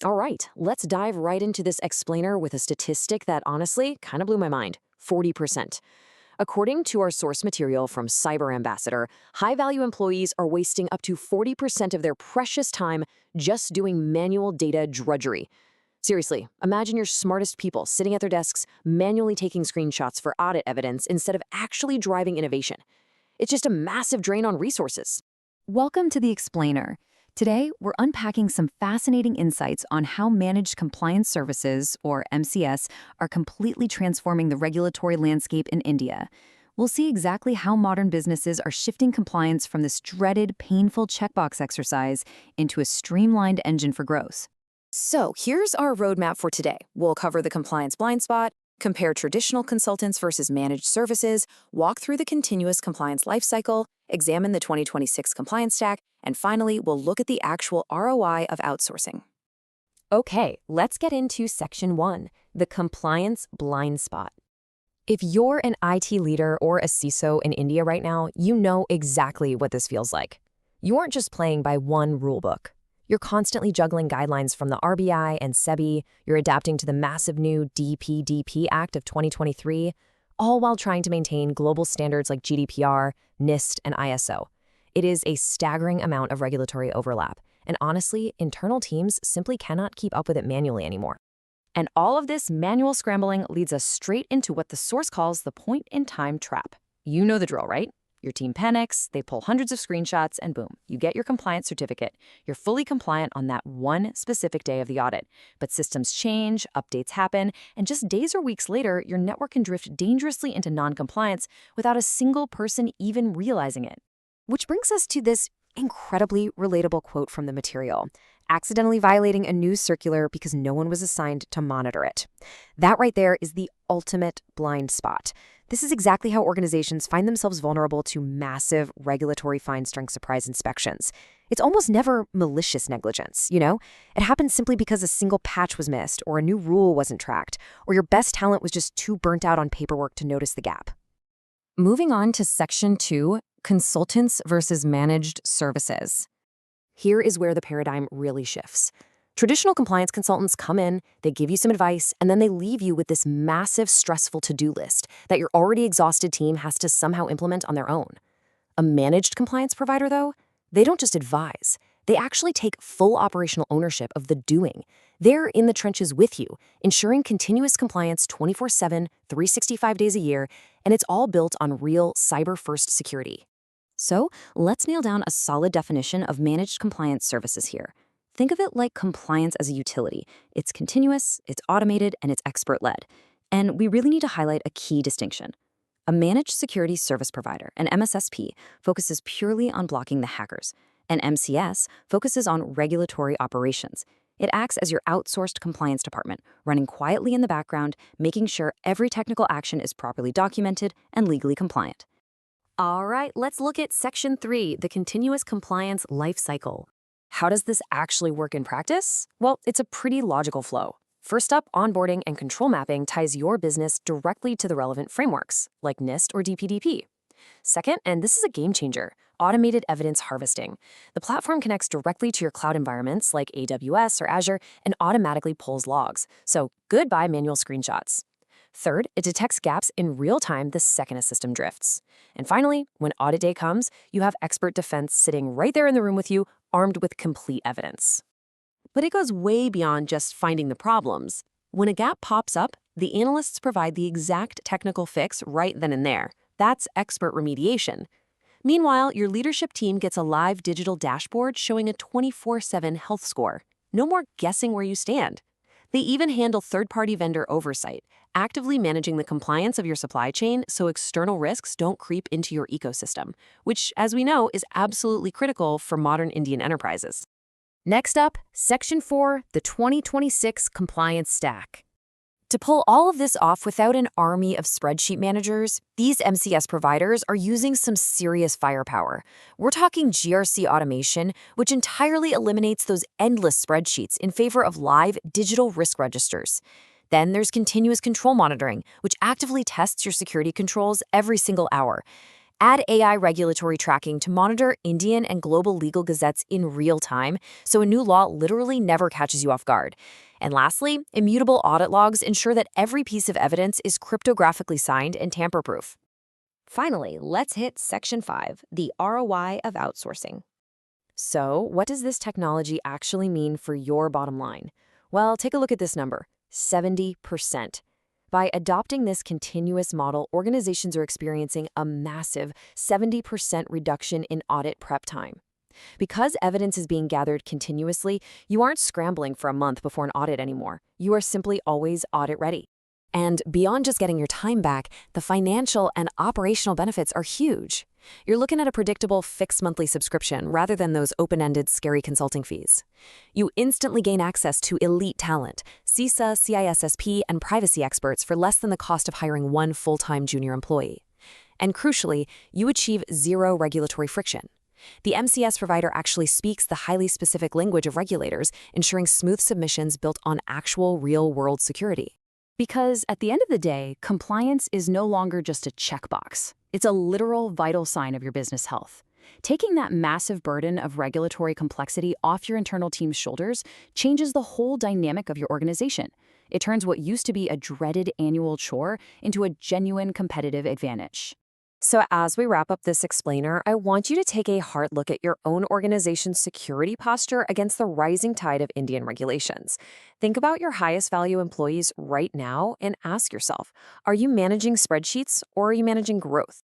All right, let's dive right into this explainer with a statistic that honestly kind of blew my mind: 40%. According to our source material from Cyber Ambassador, high value employees are wasting up to 40% of their precious time just doing manual data drudgery. Seriously, imagine your smartest people sitting at their desks, manually taking screenshots for audit evidence instead of actually driving innovation. It's just a massive drain on resources. Welcome to the Explainer. Today, we're unpacking some fascinating insights on how managed compliance services, or MCS, are completely transforming the regulatory landscape in India. We'll see exactly how modern businesses are shifting compliance from this dreaded, painful checkbox exercise into a streamlined engine for growth. So here's our roadmap for today. We'll cover the compliance blind spot, compare traditional consultants versus managed services, walk through the continuous compliance lifecycle, examine the 2026 compliance stack, and finally, we'll look at the actual ROI of outsourcing. Okay, let's get into Section 1, the compliance blind spot. If you're an IT leader or a CISO in India right now, you know exactly what this feels like. You aren't just playing by one rulebook. You're constantly juggling guidelines from the RBI and SEBI, you're adapting to the massive new DPDP Act of 2023, all while trying to maintain global standards like GDPR, NIST, and ISO. It is a staggering amount of regulatory overlap, and honestly, internal teams simply cannot keep up with it manually anymore. And all of this manual scrambling leads us straight into what the source calls the point-in-time trap. You know the drill, right? Your team panics, they pull hundreds of screenshots, and boom, you get your compliance certificate. You're fully compliant on that one specific day of the audit. But systems change, updates happen, and just days or weeks later, your network can drift dangerously into non-compliance without a single person even realizing it. Which brings us to this incredibly relatable quote from the material: accidentally violating a news circular because no one was assigned to monitor it. That right there is the ultimate blind spot. This is exactly how organizations find themselves vulnerable to massive regulatory fine-strength surprise inspections. It's almost never malicious negligence, you know? It happens simply because a single patch was missed, or a new rule wasn't tracked, or your best talent was just too burnt out on paperwork to notice the gap. Moving on to Section 2, consultants versus managed services. Here is where the paradigm really shifts. Traditional compliance consultants come in, they give you some advice, and then they leave you with this massive, stressful to-do list that your already exhausted team has to somehow implement on their own. A managed compliance provider, though, they don't just advise. They actually take full operational ownership of the doing. They're in the trenches with you, ensuring continuous compliance 24/7, 365 days a year, and it's all built on real cyber-first security. So let's nail down a solid definition of managed compliance services here. Think of it like compliance as a utility. It's continuous, it's automated, and it's expert-led. And we really need to highlight a key distinction. A managed security service provider, an MSSP, focuses purely on blocking the hackers. An MCS focuses on regulatory operations. It acts as your outsourced compliance department, running quietly in the background, making sure every technical action is properly documented and legally compliant. All right, let's look at Section 3, the continuous compliance lifecycle. How does this actually work in practice? Well, it's a pretty logical flow. First up, onboarding and control mapping ties your business directly to the relevant frameworks, like NIST or DPDP. Second, and this is a game changer, automated evidence harvesting. The platform connects directly to your cloud environments like AWS or Azure and automatically pulls logs. So goodbye manual screenshots. Third, it detects gaps in real time the second a system drifts. And finally, when audit day comes, you have expert defense sitting right there in the room with you, armed with complete evidence. But it goes way beyond just finding the problems. When a gap pops up, the analysts provide the exact technical fix right then and there. That's expert remediation. Meanwhile, your leadership team gets a live digital dashboard showing a 24/7 health score. No more guessing where you stand. They even handle third-party vendor oversight, actively managing the compliance of your supply chain so external risks don't creep into your ecosystem, which, as we know, is absolutely critical for modern Indian enterprises. Next up, Section 4, the 2026 Compliance Stack. To pull all of this off without an army of spreadsheet managers, these MCS providers are using some serious firepower. We're talking GRC automation, which entirely eliminates those endless spreadsheets in favor of live digital risk registers. Then there's continuous control monitoring, which actively tests your security controls every single hour. Add AI regulatory tracking to monitor Indian and global legal gazettes in real time, so a new law literally never catches you off guard. And lastly, immutable audit logs ensure that every piece of evidence is cryptographically signed and tamper-proof. Finally, let's hit Section 5, the ROI of outsourcing. So, what does this technology actually mean for your bottom line? Well, take a look at this number, 70%. By adopting this continuous model, organizations are experiencing a massive 70% reduction in audit prep time. Because evidence is being gathered continuously, you aren't scrambling for a month before an audit anymore. You are simply always audit ready. And beyond just getting your time back, the financial and operational benefits are huge. You're looking at a predictable fixed monthly subscription rather than those open-ended, scary consulting fees. You instantly gain access to elite talent, CISA, CISSP, and privacy experts for less than the cost of hiring one full-time junior employee. And crucially, you achieve zero regulatory friction. The MCS provider actually speaks the highly specific language of regulators, ensuring smooth submissions built on actual real-world security. Because at the end of the day, compliance is no longer just a checkbox. It's a literal vital sign of your business health. Taking that massive burden of regulatory complexity off your internal team's shoulders changes the whole dynamic of your organization. It turns what used to be a dreaded annual chore into a genuine competitive advantage. So as we wrap up this explainer, I want you to take a hard look at your own organization's security posture against the rising tide of Indian regulations. Think about your highest value employees right now and ask yourself, are you managing spreadsheets or are you managing growth?